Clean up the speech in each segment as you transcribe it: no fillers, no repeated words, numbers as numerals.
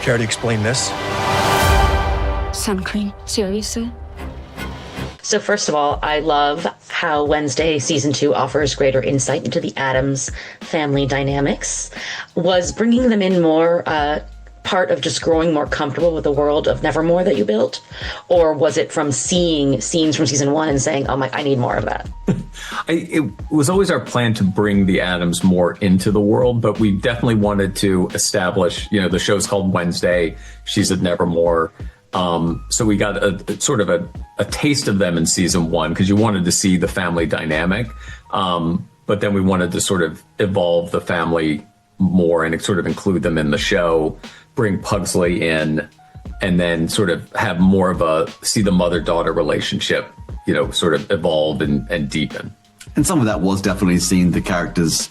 care to explain this? Sun cream, seriously? So first of all, I love how Wednesday season 2 offers greater insight into the Addams family dynamics. Was bringing them in more part of just growing more comfortable with the world of Nevermore that you built? Or was it from seeing scenes from season 1 and saying, oh my, I need more of that? It was always our plan to bring the Addams more into the world, but we definitely wanted to establish, the show's called Wednesday. She's at Nevermore. So we got a sort of a taste of them in season 1 because you wanted to see the family dynamic. But then we wanted to sort of evolve the family more and sort of include them in the show, bring Pugsley in, and then sort of have more of see the mother-daughter relationship, sort of evolve and deepen. And some of that was definitely seeing the characters,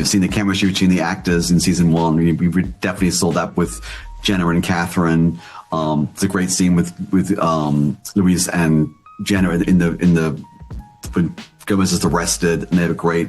seeing the chemistry between the actors in season 1. We definitely saw that with Jenna and Catherine. It's a great scene with Louise and Jenna when Gomez is arrested, and they have a great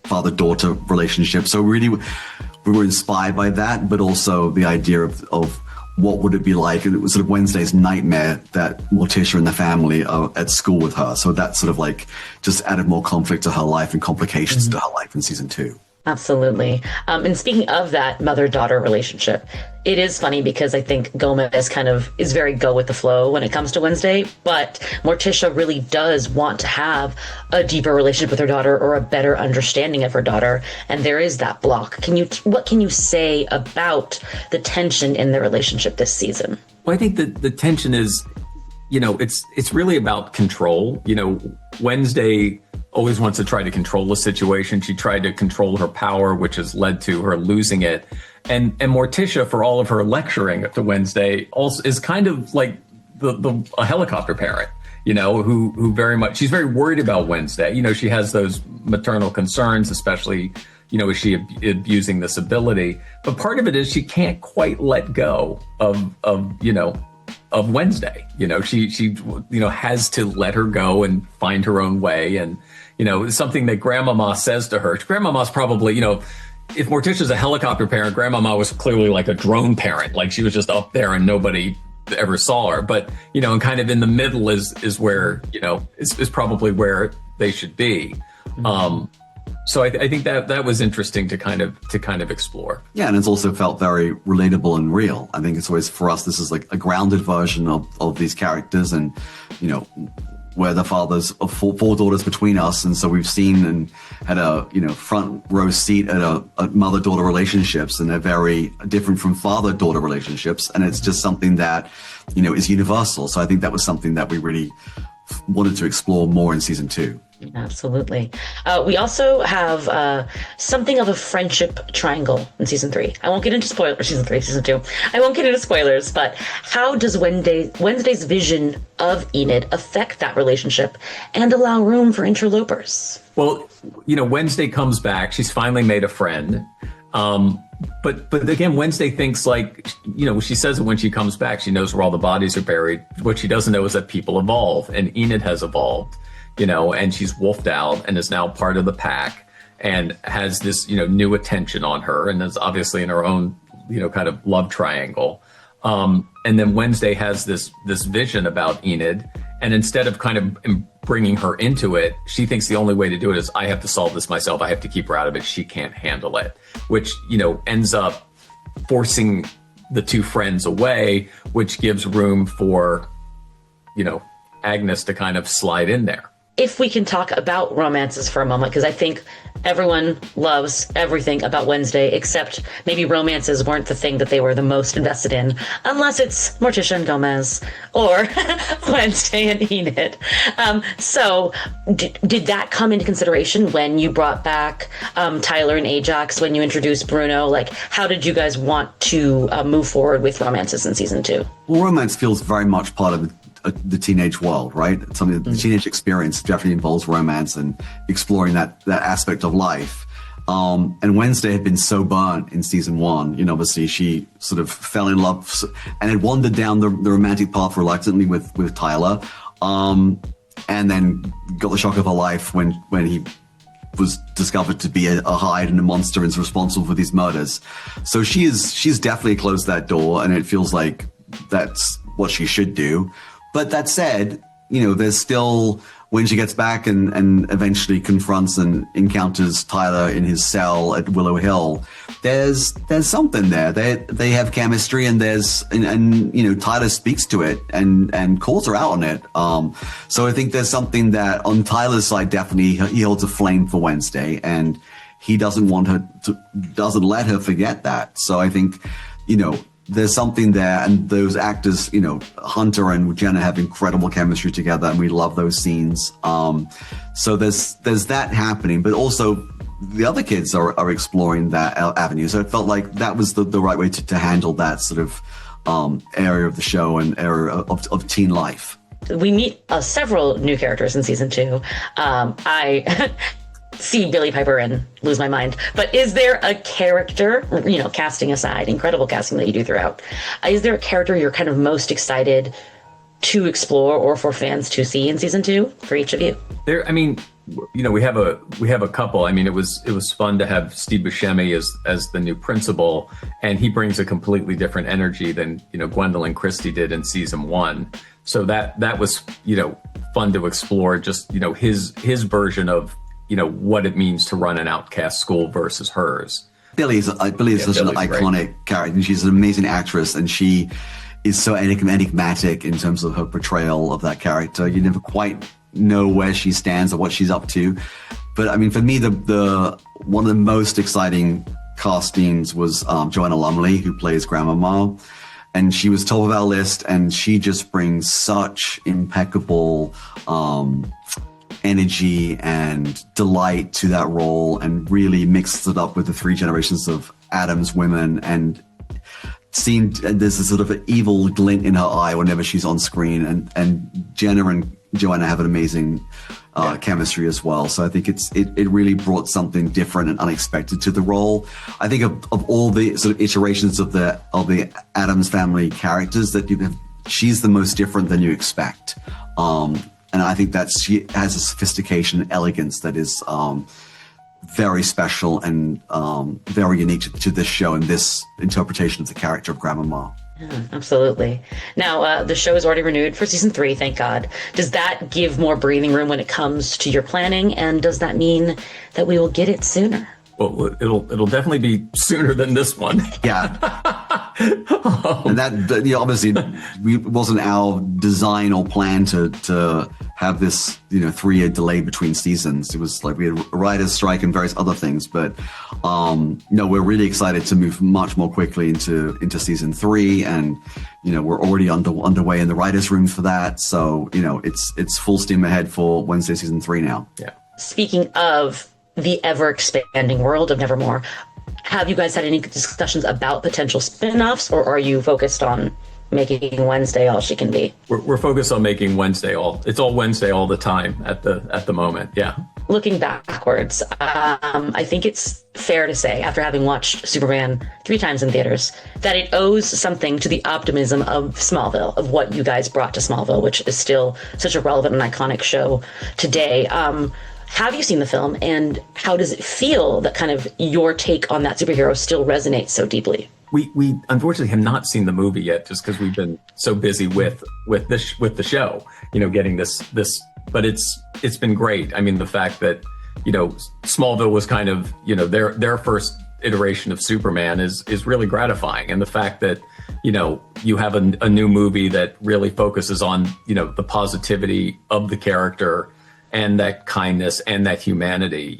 father-daughter relationship. So really, we were inspired by that, but also the idea of what would it be like. It was sort of Wednesday's nightmare that Morticia and the family are at school with her. So that sort of like just added more conflict to her life and complications to her life in season 2. Absolutely. And speaking of that mother-daughter relationship, it is funny because I think Gomez kind of is very go with the flow when it comes to Wednesday, but Morticia really does want to have a deeper relationship with her daughter or a better understanding of her daughter. And there is that block. What can you say about the tension in the relationship this season? Well, I think that the tension is, it's really about control. Wednesday always wants to try to control the situation. She tried to control her power, which has led to her losing it. And Morticia, for all of her lecturing to Wednesday, also is kind of like a helicopter parent, who very much, she's very worried about Wednesday. She has those maternal concerns, especially, is she abusing this ability? But part of it is she can't quite let go of Wednesday. She has to let her go and find her own way. And, something that Grandmama says to her. Grandmama's probably, if Morticia's a helicopter parent, Grandmama was clearly like a drone parent. Like she was just up there and nobody ever saw her. But, and kind of in the middle is where, is probably where they should be. So I think that was interesting to kind of explore. Yeah, and it's also felt very relatable and real. I think it's always, for us, this is like a grounded version of these characters, and we're the fathers of four daughters between us, and so we've seen and had a front row seat at mother-daughter relationships, and they're very different from father-daughter relationships, and it's just something that is universal. So I think that was something that we really wanted to explore more in season 2. Absolutely. We also have something of a friendship triangle in season 3. I won't get into spoilers. Season 2. I won't get into spoilers, but how does Wednesday's vision of Enid affect that relationship and allow room for interlopers? Well, Wednesday comes back. She's finally made a friend. But again, Wednesday thinks like, she says it when she comes back. She knows where all the bodies are buried. What she doesn't know is that people evolve, and Enid has evolved. And she's wolfed out and is now part of the pack and has this, new attention on her, and is obviously in her own, kind of love triangle. And then Wednesday has this vision about Enid, and instead of kind of bringing her into it, she thinks the only way to do it is, I have to solve this myself. I have to keep her out of it. She can't handle it, which, ends up forcing the two friends away, which gives room for, Agnes to kind of slide in there. If we can talk about romances for a moment, because I think everyone loves everything about Wednesday, except maybe romances weren't the thing that they were the most invested in, unless it's Morticia and Gomez or Wednesday and Enid. So did that come into consideration when you brought back Tyler and Ajax, when you introduced Bruno? Like, how did you guys want to move forward with romances in season 2? Well, romance feels very much part of the teenage world, right? Something that the teenage experience definitely involves romance and exploring that aspect of life. And Wednesday had been so burnt in season 1. Obviously she sort of fell in love and had wandered down the romantic path reluctantly with Tyler, and then got the shock of her life when he was discovered to be a Hyde and a monster and is responsible for these murders. So she's definitely closed that door, and it feels like that's what she should do. But that said, there's still, when she gets back and eventually confronts and encounters Tyler in his cell at Willow Hill, there's something there. They have chemistry, and Tyler speaks to it and calls her out on it. So I think there's something that on Tyler's side, definitely he holds a flame for Wednesday, and he doesn't let her forget that. So I think, there's something there, and those actors, Hunter and Jenna have incredible chemistry together, and we love those scenes. So there's that happening, but also the other kids are exploring that avenue. So it felt like that was the right way to handle that sort of area of the show and area of teen life. We meet several new characters in season 2. I see Billie Piper and lose my mind. But is there a character, casting aside, incredible casting that you do throughout, is there a character you're kind of most excited to explore or for fans to see in season 2 for each of you? We have a couple. It was fun to have Steve Buscemi as the new principal, and he brings a completely different energy than Gwendolyn Christie did in season 1. So that was fun to explore, just his version of what it means to run an outcast school versus hers. Billie is such an iconic character, and she's an amazing actress, and she is so enigmatic in terms of her portrayal of that character. You never quite know where she stands or what she's up to. But for me, the one of the most exciting castings was Joanna Lumley, who plays Grandmama, and she was top of our list, and she just brings such impeccable energy and delight to that role, and really mixes it up with the 3 generations of Addams women, and there's a sort of an evil glint in her eye whenever she's on screen, and Jenna and Joanna have an amazing chemistry as well. So I think it really brought something different and unexpected to the role. I think of all the sort of iterations of the Addams Family characters, she's the most different than you expect. And I think that she has a sophistication and elegance that is very special and very unique to this show and this interpretation of the character of Grandmama. Yeah, absolutely. Now, the show is already renewed for season 3, thank God. Does that give more breathing room when it comes to your planning? And does that mean that we will get it sooner? Well, it'll definitely be sooner than this one. Yeah. And that obviously it wasn't our design or plan to have this 3-year delay between seasons. It was like we had a writer's strike and various other things, but we're really excited to move much more quickly into season 3, and we're already underway in the writers' room for that. So it's full steam ahead for Wednesday season 3 now. Yeah. Speaking of the ever-expanding world of Nevermore, have you guys had any discussions about potential spin-offs, or are you focused on making Wednesday all she can be? We're focused on making Wednesday it's all Wednesday all the time at the moment. Yeah. Looking backwards, I think it's fair to say, after having watched Superman 3 times in theaters, that it owes something to the optimism of Smallville, of what you guys brought to Smallville, which is still such a relevant and iconic show today. Have you seen the film, and how does it feel that kind of your take on that superhero still resonates so deeply? We unfortunately have not seen the movie yet, just because we've been so busy with the show, getting this, but it's been great. The fact that, Smallville was kind of, their first iteration of Superman is really gratifying. And the fact that, you have a new movie that really focuses on, the positivity of the character and that kindness and that humanity,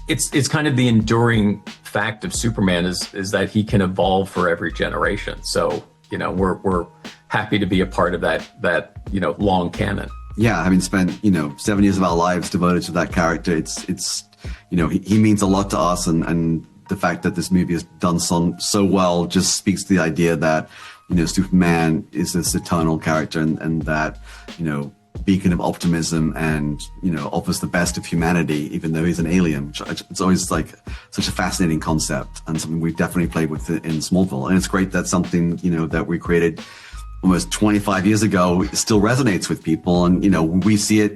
it's kind of the enduring fact of Superman is that he can evolve for every generation. So, we're happy to be a part of that long canon. Yeah, having spent, 7 years of our lives devoted to that character, it's he means a lot to us, and the fact that this movie has done so well just speaks to the idea that, Superman is this eternal character, and that, beacon of optimism, and offers the best of humanity, even though he's an alien. It's always like such a fascinating concept, and something we've definitely played with in Smallville. And it's great that something that we created almost 25 years ago still resonates with people, and we see it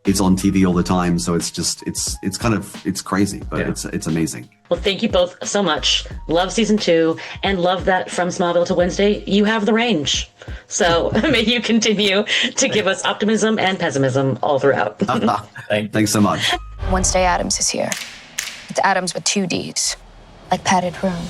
It's on TV all the time, so it's crazy, but Yeah. it's amazing. Well, thank you both so much. Love season 2 and love that from Smallville to Wednesday, you have the range. So may you continue to give us optimism and pessimism all throughout. Thanks so much. Wednesday Addams is here. It's Addams with 2 D's, like padded room.